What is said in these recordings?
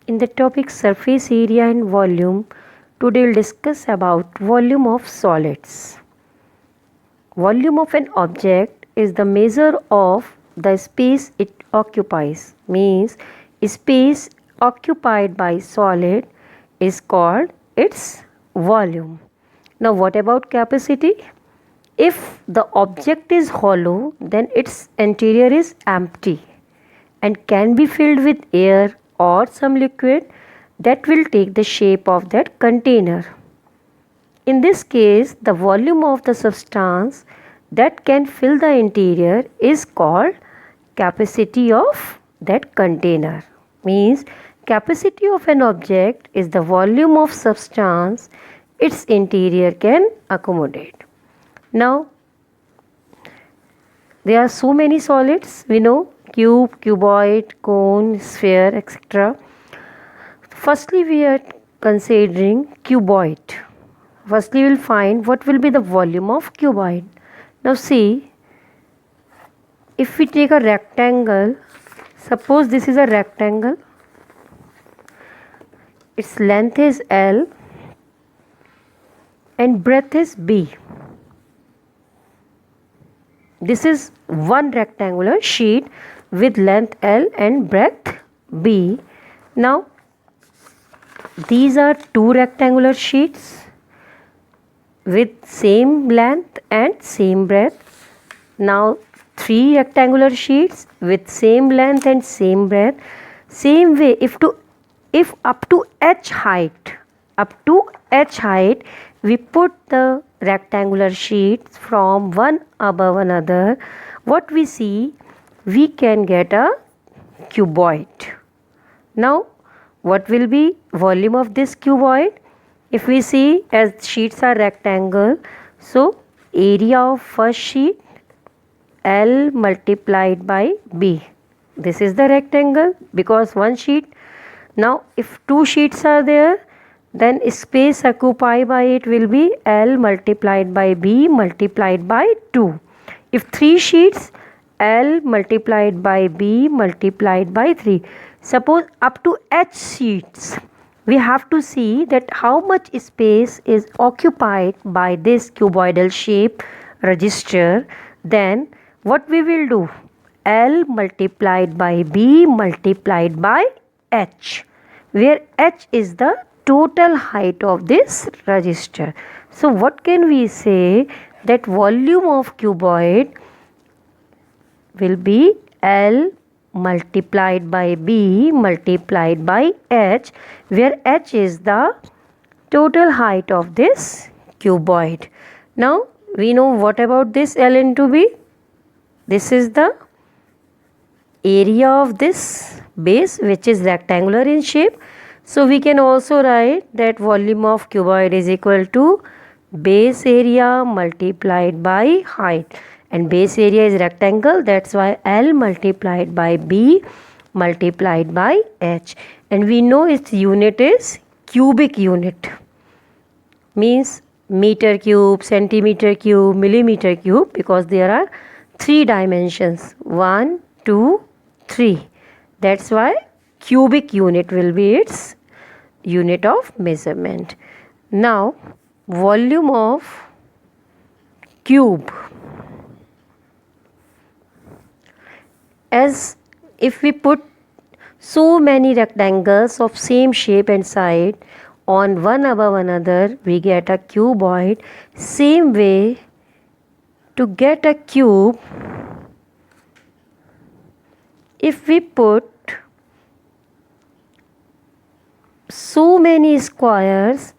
In the topic surface area and volume, today we'll discuss about volume of solids. Volume of an object is the measure of the space it occupies. Means space occupied by solid is called its volume. Now what about capacity? If the object is hollow, then its interior is empty and can be filled with air or some liquid that will take the shape of that container. In this case, the volume of the substance that can fill the interior is called capacity of that container. Means capacity of an object is the volume of substance its interior can accommodate. Now, there are so many solids, we know cube, cuboid, cone, sphere, etc. Firstly, we are considering cuboid. Firstly, we will find what will be the volume of cuboid. Now see, if we take a rectangle, suppose this is a rectangle, its length is L and breadth is B. This is one rectangular sheet with length L and breadth B. Now, these are two rectangular sheets with same length and same breadth. Now, three rectangular sheets with same length and same breadth. Same way, if up to h height, we put the rectangular sheets from one above another, what we see, we can get a cuboid. Now what will be volume of this cuboid? If we see, as sheets are rectangle, so area of first sheet L multiplied by B. This is the rectangle because one sheet. Now if two sheets are there, then space occupied by it will be L multiplied by B multiplied by 2. If three sheets, L multiplied by B multiplied by 3. Suppose up to h sheets, we have to see that how much space is occupied by this cuboidal shape register. Then what we will do? L multiplied by B multiplied by h, where h is the total height of this register. So what can we say? That volume of cuboid will be L multiplied by B multiplied by h, where h is the total height of this cuboid. Now we know what about this L into B? This is the area of this base, which is rectangular in shape. So we can also write that volume of cuboid is equal to base area multiplied by height, and base area is rectangle, that's why L multiplied by B multiplied by h, and we know its unit is cubic unit, means meter cube, centimeter cube, millimeter cube, because there are three dimensions, 1, 2, 3. That's why cubic unit will be its unit of measurement. Now volume of cube, as if we put so many rectangles of same shape and side on one above another, we get a cuboid. Same way, to get a cube, if we put so many squares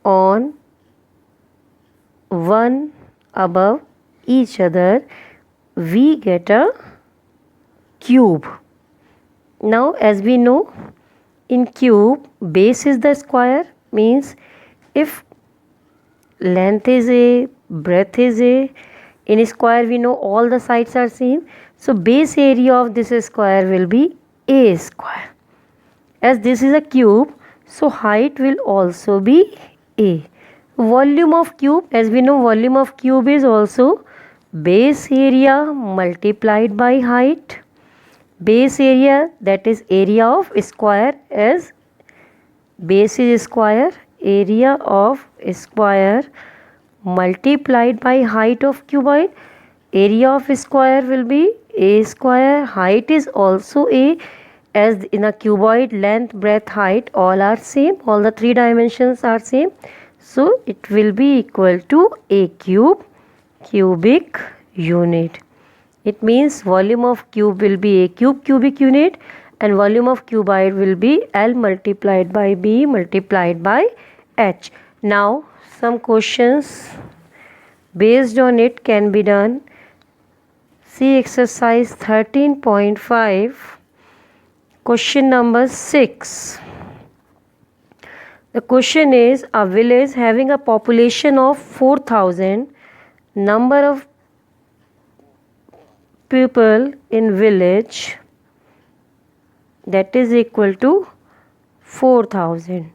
on one above each other, we get a cube. Now as we know, in cube, base is the square, means if length is A, breadth is A, in square we know all the sides are same, so base area of this square will be A square. As this is a cube, so height will also be A. Volume of cube, as we know, volume of cube is also base area multiplied by height. Base area, that is area of square, is base is square, area of square multiplied by height of cuboid. Area of square will be a square, height is also a, as in a cuboid length, breadth, height all are same, all the three dimensions are same, so it will be equal to a cube cubic unit. It means volume of cube will be a cube cubic unit and volume of cuboid will be L multiplied by B multiplied by H. Now some questions based on it can be done. See exercise 13.5, question number 6. The question is, a village having a population of 4,000, number of people in village, that is equal to 4,000,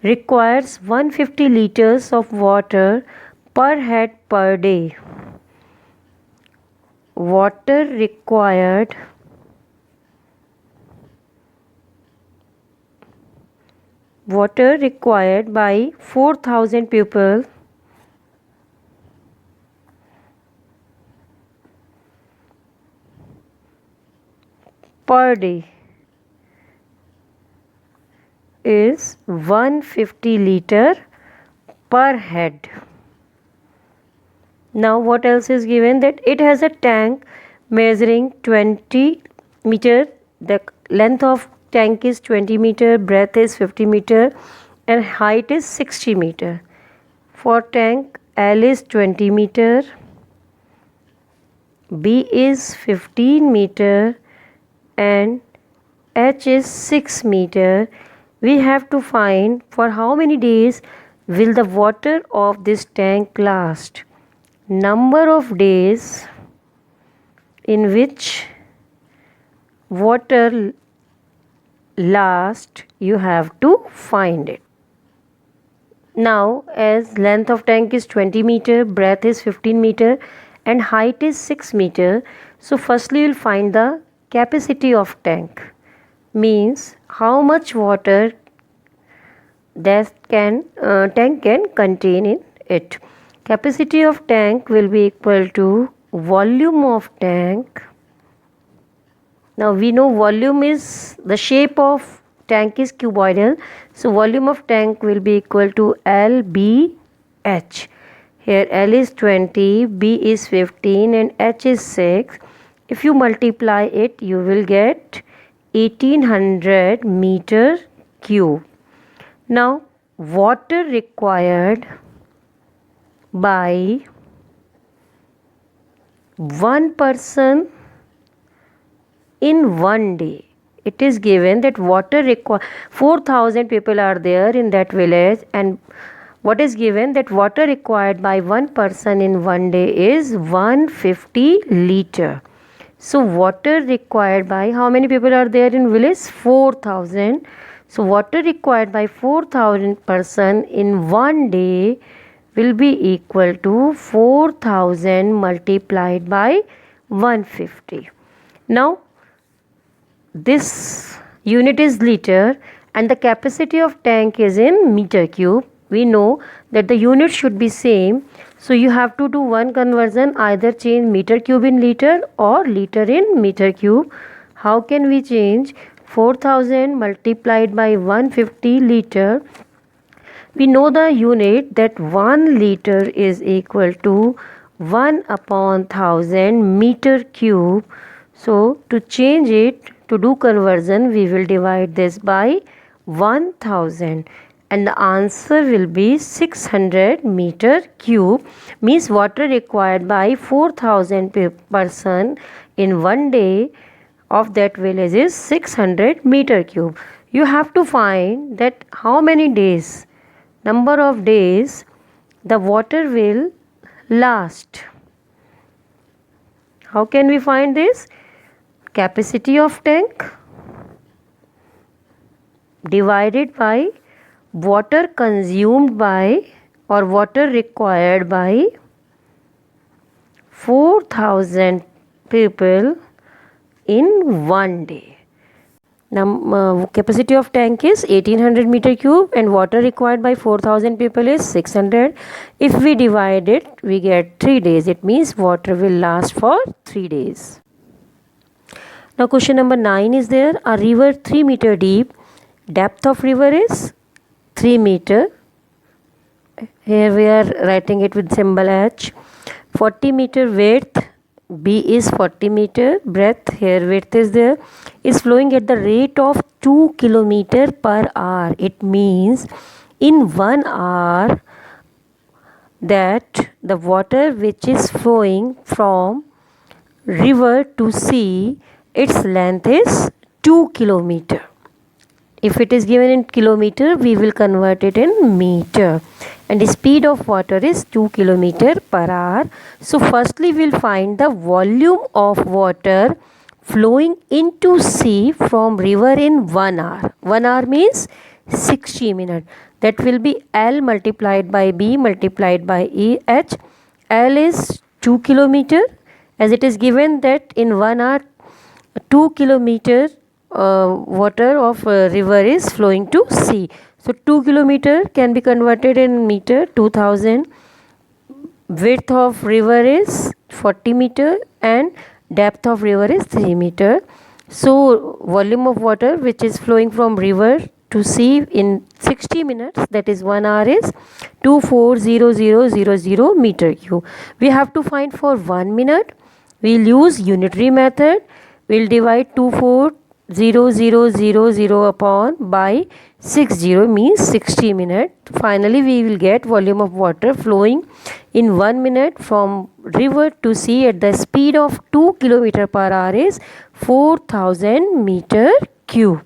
requires 150 liters of water per head per day. Water required by 4,000 people per day is 150 liter per head. Now what else is given? That it has a tank measuring 20 meter, the length of tank is 20 meter, breadth is 50 meter and height is 60 meter. For tank L is 20 meter, B is 15 meter and H is 6 meter. We have to find for how many days will the water of this tank last. Number of days in which water last, you have to find it. Now as length of tank is 20 meter, breadth is 15 meter and height is 6 meter, so firstly we will find the capacity of tank, means how much water that tank can contain in it. Capacity of tank will be equal to volume of tank. Now we know volume is, the shape of tank is cuboidal, so volume of tank will be equal to LBH. Here L is 20, B is 15 and H is 6. If you multiply it, you will get 1800 meter cube. Now water required by one person in one day. It is given that water 4,000 people are there in that village, and what is given that water required by one person in one day is 150 liter. So water required by how many people are there in village? 4,000. So water required by 4,000 person in one day will be equal to 4,000 multiplied by 150. Now this unit is liter and the capacity of tank is in meter cube. We know that the unit should be same, so you have to do one conversion, either change meter cube in liter or liter in meter cube. How can we change? 4,000 multiplied by 150 liter. We know the unit that 1 liter is equal to 1 upon 1000 meter cube. So to change it, to do conversion, we will divide this by 1000 and the answer will be 600 meter cube, means water required by 4,000 person in one day of that village is 600 meter cube. You have to find that how many days, number of days the water will last. How can we find this? Capacity of tank divided by water consumed by or water required by 4,000 people in 1 day. Now capacity of tank is 1800 meter cube and water required by 4000 people is 600. If we divide it, we get 3 days. It means water will last for 3 days. Now question number 9 is there. A river 3 meter deep. Depth of river is 3 meter. Here we are writing it with symbol H. 40 meter width. B is 40 meter. Breadth, here width is there, is flowing at the rate of 2 kilometer per hour. It means in 1 hour that the water which is flowing from river to sea, its length is 2 kilometer. If it is given in kilometer, we will convert it in meter. And the speed of water is 2 kilometer per hour. So firstly we will find the volume of water flowing into sea from river in 1 hour. 1 hour means 60 minutes. That will be L multiplied by B multiplied by H. L is 2 kilometer, as it is given that in 1 hour 2 kilometer water of river is flowing to sea. So 2 kilometer can be converted in meter, 2000. Width of river is 40 meter and depth of river is 3 meter. So volume of water which is flowing from river to sea in 60 minutes, that is 1 hour, is 240000 meter cube. We have to find for 1 minute. We'll use unitary method. We'll divide 240000 upon by 60 means 60 minutes. Finally we will get volume of water flowing in 1 minute from river to sea at the speed of 2 km per hour is 4000 meter cube.